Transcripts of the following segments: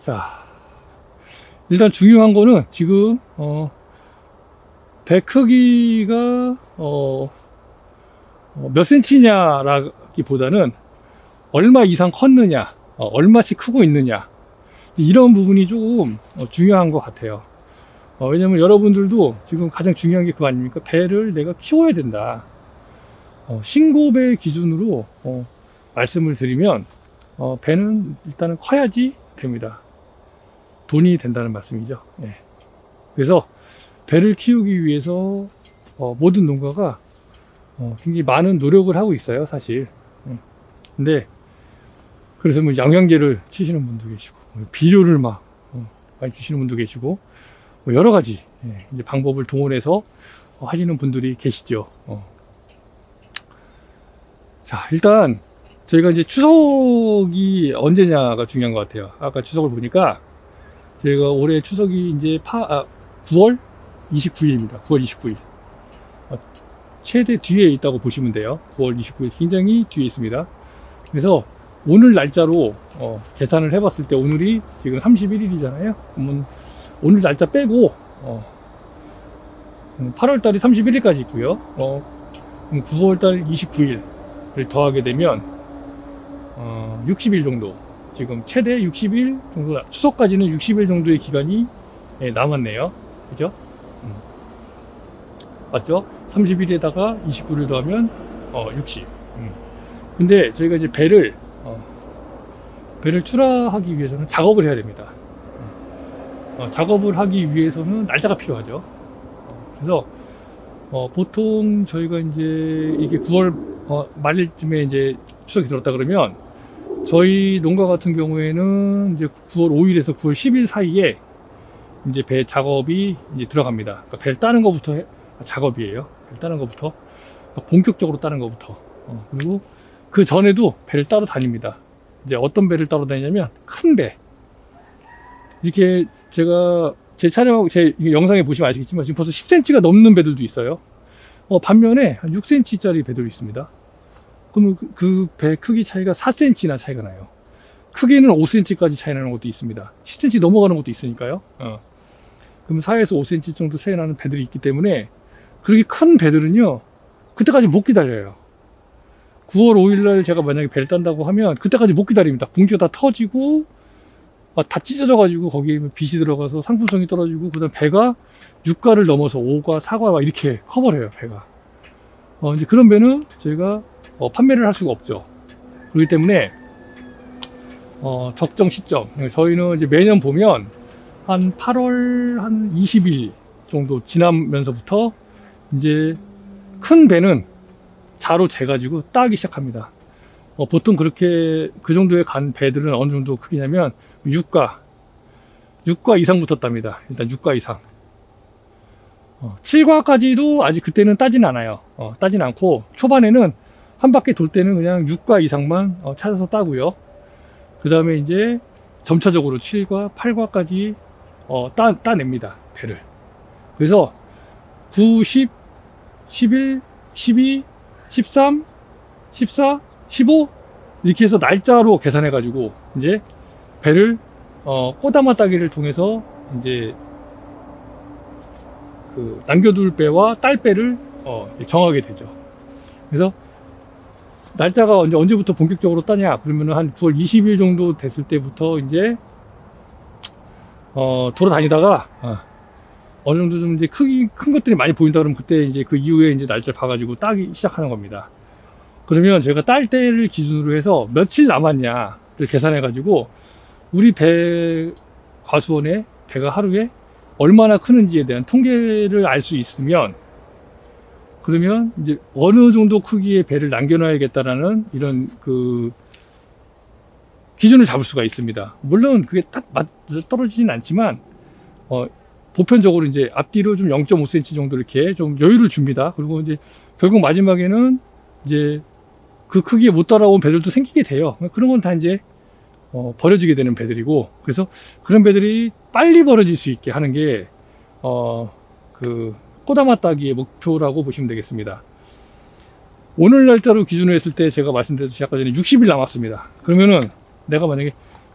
자, 일단 중요한 거는 지금 배 크기가 몇 센치냐라기보다는 얼마 이상 컸느냐, 얼마씩 크고 있느냐, 이런 부분이 조금 중요한 것 같아요. 왜냐면 여러분들도 지금 가장 중요한 게 그거 아닙니까? 배를 내가 키워야 된다. 신고배 기준으로 말씀을 드리면 배는 일단은 커야지 됩니다. 돈이 된다는 말씀이죠. 예. 그래서 배를 키우기 위해서 모든 농가가 굉장히 많은 노력을 하고 있어요, 사실. 근데 그래서 뭐 영양제를 치시는 분도 계시고, 비료를 막 많이 주시는 분도 계시고, 뭐 여러 가지 이제 방법을 동원해서 하시는 분들이 계시죠. 자, 일단 저희가 이제 추석이 언제냐가 중요한 것 같아요. 아까 추석을 보니까 저희가 올해 추석이 이제 9월 29일입니다. 9월 29일. 최대 뒤에 있다고 보시면 돼요. 9월 29일 굉장히 뒤에 있습니다. 그래서 오늘 날짜로 계산을 해봤을 때 오늘이 지금 31일이잖아요. 그러면 오늘 날짜 빼고 8월달이 31일까지 있고요. 9월달 29일을 더하게 되면 60일 정도, 지금 최대 60일 정도, 추석까지는 60일 정도의 기간이 남았네요. 그죠? 맞죠? 30일에다가 29일 더하면 60. 근데 저희가 이제 배를 출하하기 위해서는 작업을 해야 됩니다. 작업을 하기 위해서는 날짜가 필요하죠. 그래서 보통 저희가 이제 이게 9월 말쯤에 이제 추석이 들었다 그러면 저희 농가 같은 경우에는 이제 9월 5일에서 9월 10일 사이에 이제 배 작업이 이제 들어갑니다. 그러니까 배를 따는 것부터 작업이에요. 배를 따는 것부터, 그러니까 본격적으로 따는 것부터. 그리고 그 전에도 배를 따러 다닙니다. 이제 어떤 배를 따러 다니냐면 큰 배. 이렇게 제가 제 영상에 보시면 아시겠지만 지금 벌써 10cm가 넘는 배들도 있어요. 반면에 한 6cm짜리 배들도 있습니다. 그러면 그 배 크기 차이가 4cm나 차이가 나요. 크기는 5cm까지 차이 나는 것도 있습니다. 10cm 넘어가는 것도 있으니까요. 그럼 4에서 5cm 정도 차이 나는 배들이 있기 때문에 그렇게 큰 배들은요, 그때까지 못 기다려요. 9월 5일날 제가 만약에 배를 딴다고 하면 그때까지 못 기다립니다. 봉지가 다 터지고 다 찢어져가지고 거기에 빛이 들어가서 상품성이 떨어지고, 그 다음 배가 유가를 넘어서 5가 4가 막 이렇게 커버려요, 배가. 이제 그런 배는 저희가 판매를 할 수가 없죠. 그렇기 때문에 적정 시점, 저희는 이제 매년 보면 한 8월 한 20일 정도 지나면서부터 이제 큰 배는 자로 재가지고 따기 시작합니다. 보통 그렇게 그 정도에 간 배들은 어느 정도 크기냐면 6가 이상부터 땁니다. 일단 6가 이상. 7과까지도 아직 그때는 따진 않아요. 따진 않고 초반에는 한 바퀴 돌 때는 그냥 6과 이상만 찾아서 따고요. 그 다음에 이제 점차적으로 7과, 8과까지 따냅니다. 배를. 그래서 9, 10, 11, 12, 13, 14, 15 이렇게 해서 날짜로 계산해 가지고 이제 배를 꼬다마 따기를 통해서 이제 그 남겨둘 배와 딸 배를 정하게 되죠. 그래서 날짜가 언제부터 본격적으로 따냐 그러면은 한 9월 20일 정도 됐을 때부터 이제 돌아다니다가 어느 정도 좀 이제 큰 것들이 많이 보인다 그러면 그때 이제 그 이후에 이제 날짜를 봐가지고 따기 시작하는 겁니다. 그러면 제가 딸 때를 기준으로 해서 며칠 남았냐를 계산해 가지고 우리 배 과수원에 배가 하루에 얼마나 크는지에 대한 통계를 알 수 있으면, 그러면 이제 어느 정도 크기의 배를 남겨놔야겠다라는 이런 그 기준을 잡을 수가 있습니다. 물론 그게 딱 떨어지진 않지만 보편적으로 이제 앞뒤로 좀 0.5cm 정도 이렇게 좀 여유를 줍니다. 그리고 이제 결국 마지막에는 이제 그 크기에 못 따라온 배들도 생기게 돼요. 그런 건 다 이제 버려지게 되는 배들이고, 그래서 그런 배들이 빨리 버려질 수 있게 하는 게 그 꼬다마 따기의 목표라고 보시면 되겠습니다. 오늘 날짜로 기준으로 했을 때 제가 말씀드렸듯이 아까 전에 60일 남았습니다. 그러면은 내가 만약에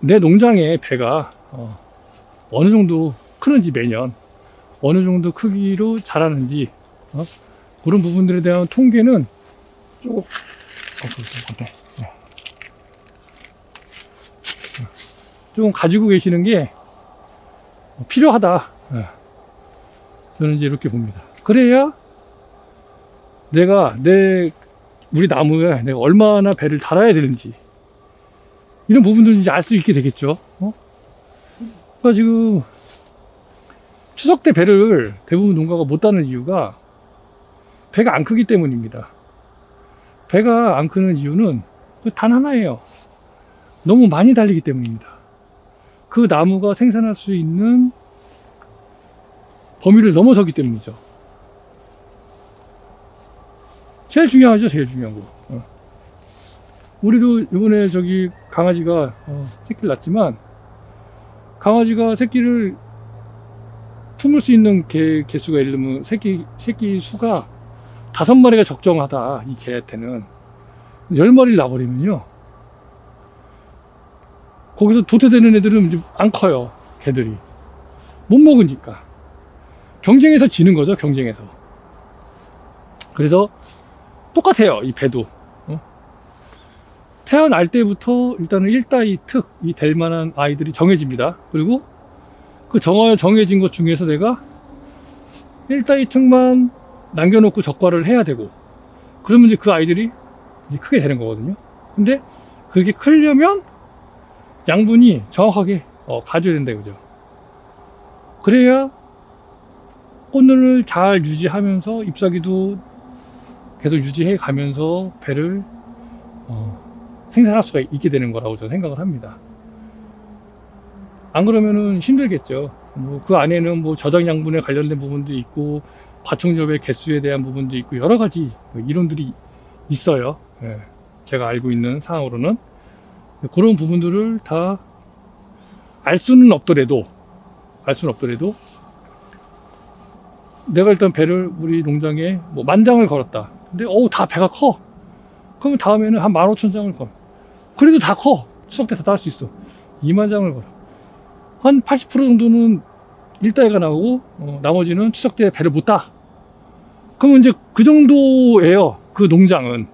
내 농장의 배가 어느 정도 크는지 매년 어느 정도 크기로 자라는지 그런 부분들에 대한 통계는 조금 가지고 계시는 게 필요하다. 저는 이제 이렇게 봅니다. 그래야 우리 나무에 내가 얼마나 배를 달아야 되는지 이런 부분들을 이제 알 수 있게 되겠죠. 그러니까 지금 추석 때 배를 대부분 농가가 못 다는 이유가 배가 안 크기 때문입니다. 배가 안 크는 이유는 단 하나예요. 너무 많이 달리기 때문입니다. 그 나무가 생산할 수 있는 범위를 넘어서기 때문이죠. 제일 중요하죠, 제일 중요한 거. 우리도 이번에 강아지가 새끼를 낳았지만 강아지가 새끼를 품을 수 있는 개수가 예를 들면 새끼 수가 5마리가 적정하다. 이 개한테는 10마리를 낳아버리면요, 거기서 도태되는 애들은 이제 안 커요. 개들이 못 먹으니까 경쟁에서 지는 거죠. 경쟁에서. 그래서 똑같아요. 이 배도 태어날 때부터 일단은 1따위 특이 될 만한 아이들이 정해집니다. 그리고 그 정해진 것 중에서 내가 1따위 특만 남겨놓고 적과를 해야 되고, 그러면 이제 그 아이들이 이제 크게 되는 거거든요. 근데 그게 크려면 양분이 정확하게 가져야 된다 이거죠. 그래야 꽃눈을 잘 유지하면서 잎사귀도 계속 유지해 가면서 배를 생산할 수가 있게 되는 거라고 저는 생각을 합니다. 안 그러면은 힘들겠죠. 그 안에는 저장 양분에 관련된 부분도 있고 과충접의 개수에 대한 부분도 있고 여러 가지 이론들이 있어요. 제가 알고 있는 상황으로는 그런 부분들을 다 알 수는 없더라도 내가 일단 배를 우리 농장에 10,000장을 걸었다. 근데 다 배가 커. 그러면 다음에는 한 15,000장을 걸어. 그래도 다 커. 추석 때 다 딸 수 있어. 20,000장을 걸어. 한 80% 정도는 일따위가 나오고 나머지는 추석 때 배를 못 따. 그러면 이제 그 정도예요. 그 농장은.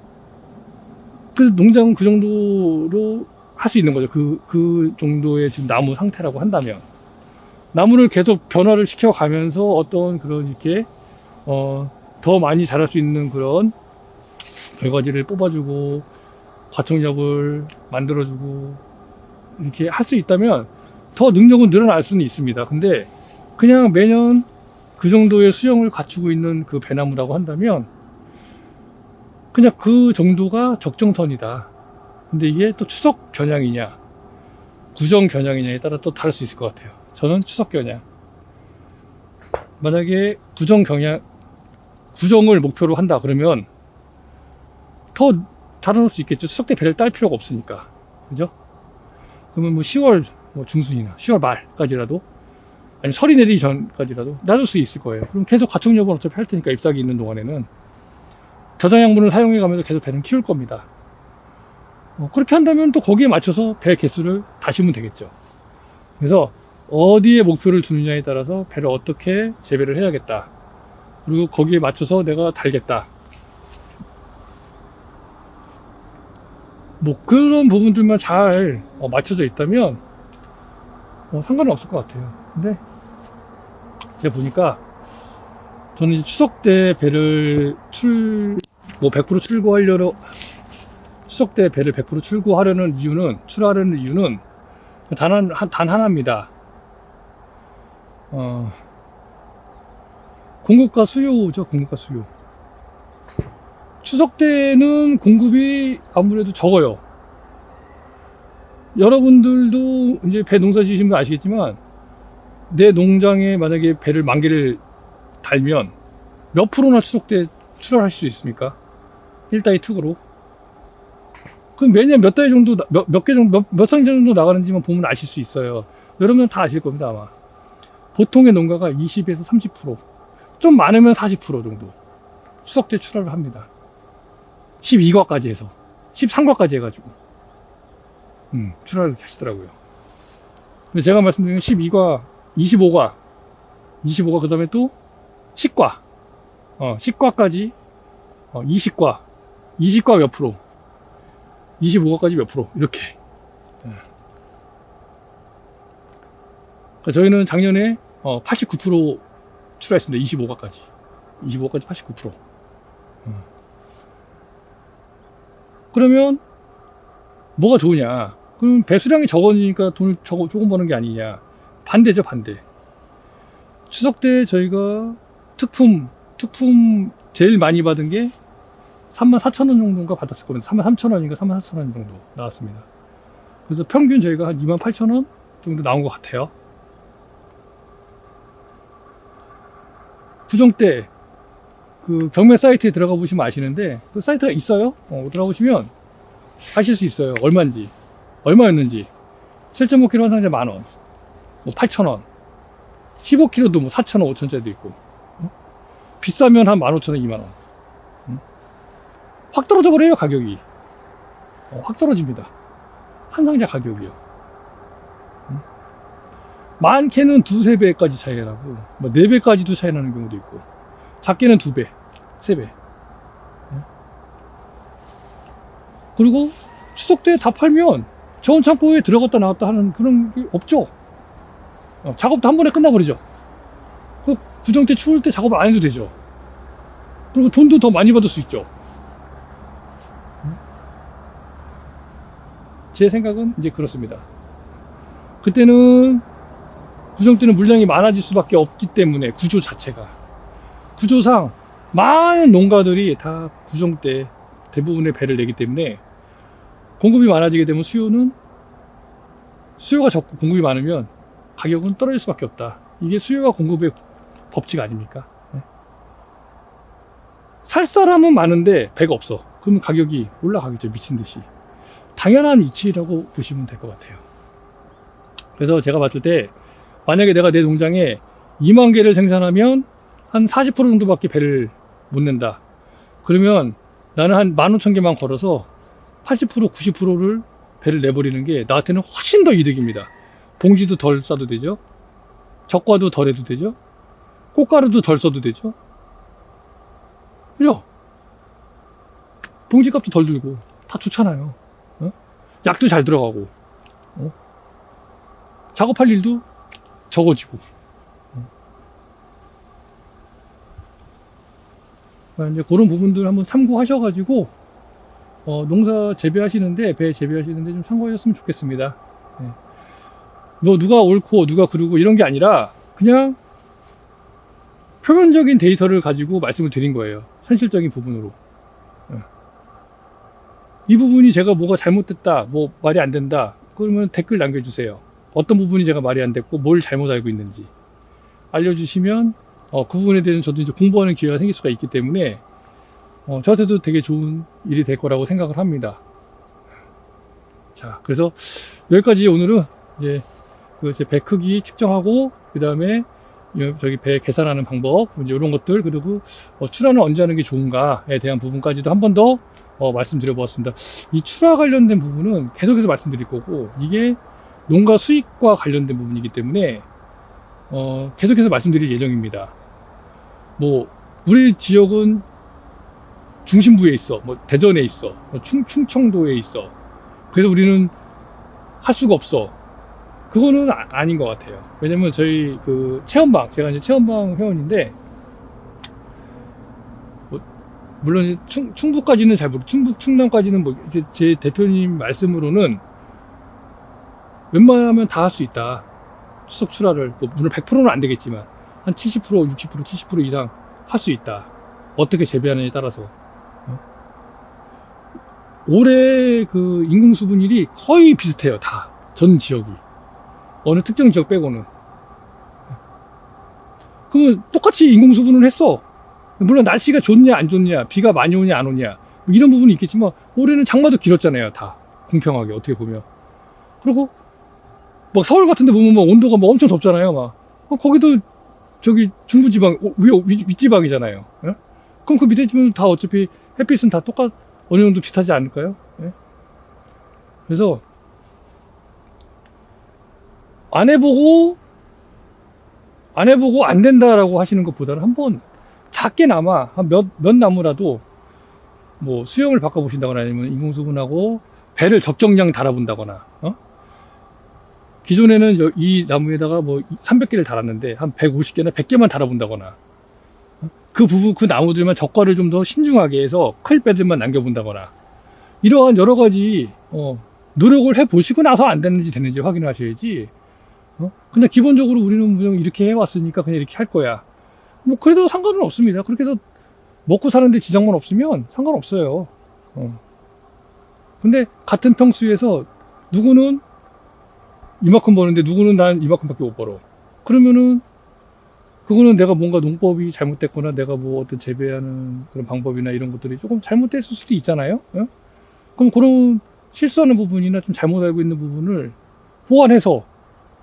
그래서 농장은 그 정도로 할 수 있는 거죠. 그 정도의 지금 나무 상태라고 한다면. 나무를 계속 변화를 시켜가면서 어떤 그런 이렇게 더 많이 자랄 수 있는 그런 결과지를 뽑아주고 과청력을 만들어주고 이렇게 할 수 있다면 더 능력은 늘어날 수는 있습니다. 근데 그냥 매년 그 정도의 수영을 갖추고 있는 그 배나무라고 한다면 그냥 그 정도가 적정선이다. 근데 이게 또 추석 겨냥이냐 구정 겨냥이냐에 따라 또 다를 수 있을 것 같아요. 저는 추석 겨냥. 만약에 구정을 목표로 한다 그러면 더 달아놓을 수 있겠죠. 추석 때 배를 딸 필요가 없으니까. 그죠? 그러면 10월 중순이나 10월 말까지라도, 아니면 설이 내리기 전까지라도 놔줄 수 있을 거예요. 그럼 계속 과충력을 어차피 할 테니까 잎사귀 있는 동안에는 저장 양분을 사용해 가면서 계속 배는 키울 겁니다. 그렇게 한다면 또 거기에 맞춰서 배 개수를 다시면 되겠죠. 그래서 어디에 목표를 두느냐에 따라서 배를 어떻게 재배를 해야겠다. 그리고 거기에 맞춰서 내가 달겠다. 그런 부분들만 잘 맞춰져 있다면 상관은 없을 것 같아요. 근데 제가 보니까 저는 이제 추석 때 배를 100% 출고하려고, 추석 때 배를 100% 출고하려는 이유는 단 하나입니다. 공급과 수요죠. 공급과 수요. 추석 때는 공급이 아무래도 적어요. 여러분들도 이제 배 농사 지으신 분 아시겠지만 내 농장에 만약에 배를 10,000개를 달면 몇 프로나 추석 때 출하할 수 있습니까? 1따위 특으로. 그럼 매년 몇 따위 정도, 몇 상 정도 나가는지만 보면 아실 수 있어요. 여러분은 다 아실 겁니다, 아마. 보통의 농가가 20에서 30%, 좀 많으면 40% 정도 추석 때 출하를 합니다. 12과까지 해서 13과까지 해가지고 출하를 하시더라고요. 근데 제가 말씀드린 12과, 25과, 25과 그 다음에 또 10과, 10과까지, 20과, 20과 몇 프로, 25과까지 몇 프로, 이렇게. 그러니까 저희는 작년에 89% 출하했습니다. 25과까지. 25과까지 89%. 그러면 뭐가 좋으냐? 그럼 배수량이 적어지니까 돈을 조금 버는 게 아니냐? 반대죠, 반대. 추석 때 저희가 특품 제일 많이 받은 게 34,000원 정도인가 받았을 거예요. 33,000원인가 34,000원 정도 나왔습니다. 그래서 평균 저희가 한 28,000원 정도 나온 것 같아요. 구정 때 그 경매 사이트에 들어가 보시면 아시는데 그 사이트가 있어요. 들어가 보시면 아실 수 있어요. 얼마였는지. 7.5kg 한 상자 10,000원, 뭐 8,000원, 15kg도 뭐 4,000원, 5,000원짜리도 있고. 비싸면 한 15,000원, 20,000원. 확 떨어져 버려요, 가격이. 확 떨어집니다. 한 상자 가격이요. 많게는 2~3배까지 차이가 나고, 뭐 4배까지도 차이 나는 경우도 있고, 작게는 2배, 3배. 그리고 추석 때 다 팔면 저온 창고에 들어갔다 나왔다 하는 그런 게 없죠. 작업도 한 번에 끝나버리죠. 그 구정 때 추울 때 작업을 안 해도 되죠. 그리고 돈도 더 많이 받을 수 있죠. 제 생각은 이제 그렇습니다. 그때는 구정 때는 물량이 많아질 수밖에 없기 때문에 구조 자체가 구조상 많은 농가들이 다 구정 때 대부분의 배를 내기 때문에 공급이 많아지게 되면 수요가 적고 공급이 많으면 가격은 떨어질 수밖에 없다. 이게 수요와 공급의 법칙 아닙니까? 살 사람은 많은데 배가 없어. 그러면 가격이 올라가겠죠. 미친 듯이. 당연한 이치라고 보시면 될 것 같아요. 그래서 제가 봤을 때 만약에 내가 내 농장에 2만 개를 생산하면 한 40% 정도밖에 배를 못 낸다. 그러면 나는 한 15,000개만 걸어서 80%, 90%를 배를 내버리는 게 나한테는 훨씬 더 이득입니다. 봉지도 덜 싸도 되죠. 적과도 덜 해도 되죠. 꽃가루도 덜 써도 되죠. 그죠? 봉지값도 덜 들고 다 좋잖아요. 약도 잘 들어가고 작업할 일도 적어지고. 이제 그런 부분들 한번 참고하셔가지고 농사 재배하시는데 배 재배하시는데 좀 참고하셨으면 좋겠습니다. 뭐 누가 옳고 누가 그르고 이런 게 아니라 그냥 표면적인 데이터를 가지고 말씀을 드린 거예요. 현실적인 부분으로. 이 부분이 제가 뭐가 잘못됐다, 뭐 말이 안 된다, 그러면 댓글 남겨주세요. 어떤 부분이 제가 말이 안 됐고 뭘 잘못 알고 있는지 알려주시면 그 부분에 대해서 저도 이제 공부하는 기회가 생길 수가 있기 때문에 저한테도 되게 좋은 일이 될 거라고 생각을 합니다. 자, 그래서 여기까지 오늘은 이제 제 배 크기 측정하고 그 다음에 저기 배 계산하는 방법 이제 이런 것들 그리고 출하는 언제 하는 게 좋은가에 대한 부분까지도 한 번 더 말씀드려 보았습니다. 이 출하 관련된 부분은 계속해서 말씀드릴 거고 이게 농가 수익과 관련된 부분이기 때문에 계속해서 말씀드릴 예정입니다. 뭐 우리 지역은 중심부에 있어, 뭐 대전에 있어, 뭐 충청도에 있어. 그래서 우리는 할 수가 없어. 그거는 아닌 것 같아요. 왜냐면 저희 그 체험방, 제가 이제 체험방 회원인데 물론 충북까지는 잘 모르고 충남까지는 뭐 제 대표님 말씀으로는 웬만하면 다 할 수 있다. 추석 출하를 뭐 물론 100%는 안 되겠지만 한 70%, 60%, 70% 이상 할 수 있다. 어떻게 재배하느냐에 따라서. 올해 그 인공수분율이 거의 비슷해요. 다 전 지역이 어느 특정 지역 빼고는. 그러면 똑같이 인공수분을 했어. 물론 날씨가 좋냐 안 좋냐, 비가 많이 오냐 안 오냐 뭐 이런 부분이 있겠지만 올해는 장마도 길었잖아요. 다 공평하게 어떻게 보면. 그리고 막 서울 같은 데 보면 막 온도가 막 엄청 덥잖아요. 막 거기도 저기 중부지방 윗지방이잖아요. 예? 그럼 그 밑에 지면 다 어차피 햇빛은 다 어느 정도 비슷하지 않을까요? 예? 그래서 안 해보고 안 된다라고 하시는 것보다는 한번 작게나마 한 몇 나무라도 뭐 수영을 바꿔보신다거나 아니면 인공수분하고 배를 적정량 달아본다거나, 기존에는 이 나무에다가 뭐 300개를 달았는데 한 150개나 100개만 달아본다거나, 그 나무들만 적과를 좀 더 신중하게 해서 클 배들만 남겨본다거나, 이러한 여러 가지 노력을 해보시고 나서 안 되는지 확인을 하셔야지. 그냥 기본적으로 우리는 그냥 이렇게 해왔으니까 그냥 이렇게 할 거야, 뭐 그래도 상관은 없습니다. 그렇게 해서 먹고 사는데 지장만 없으면 상관없어요. 근데 같은 평수에서 누구는 이만큼 버는데 누구는 난 이만큼밖에 못 벌어. 그러면은 그거는 내가 뭔가 농법이 잘못됐거나 내가 뭐 어떤 재배하는 그런 방법이나 이런 것들이 조금 잘못됐을 수도 있잖아요. 그럼 그런 실수하는 부분이나 좀 잘못 알고 있는 부분을 보완해서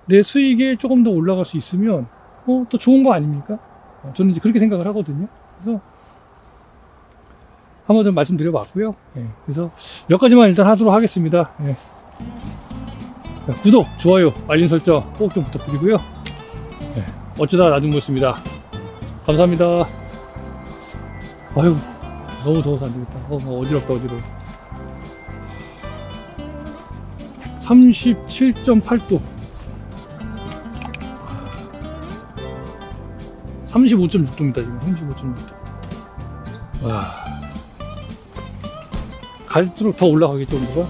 내 수익에 조금 더 올라갈 수 있으면 더 좋은 거 아닙니까? 저는 이제 그렇게 생각을 하거든요. 그래서 한번 좀 말씀드려봤고요. 그래서 몇 가지만 일단 하도록 하겠습니다. 구독, 좋아요, 알림 설정 꼭 좀 부탁드리고요. 어쩌다 나중 모였습니다. 감사합니다. 아유, 너무 더워서 안 되겠다. 어지럽다, 어지러워. 37.8도. 35.6도입니다, 지금. 35.6도. 와. 갈수록 더 올라가겠죠, 온도가?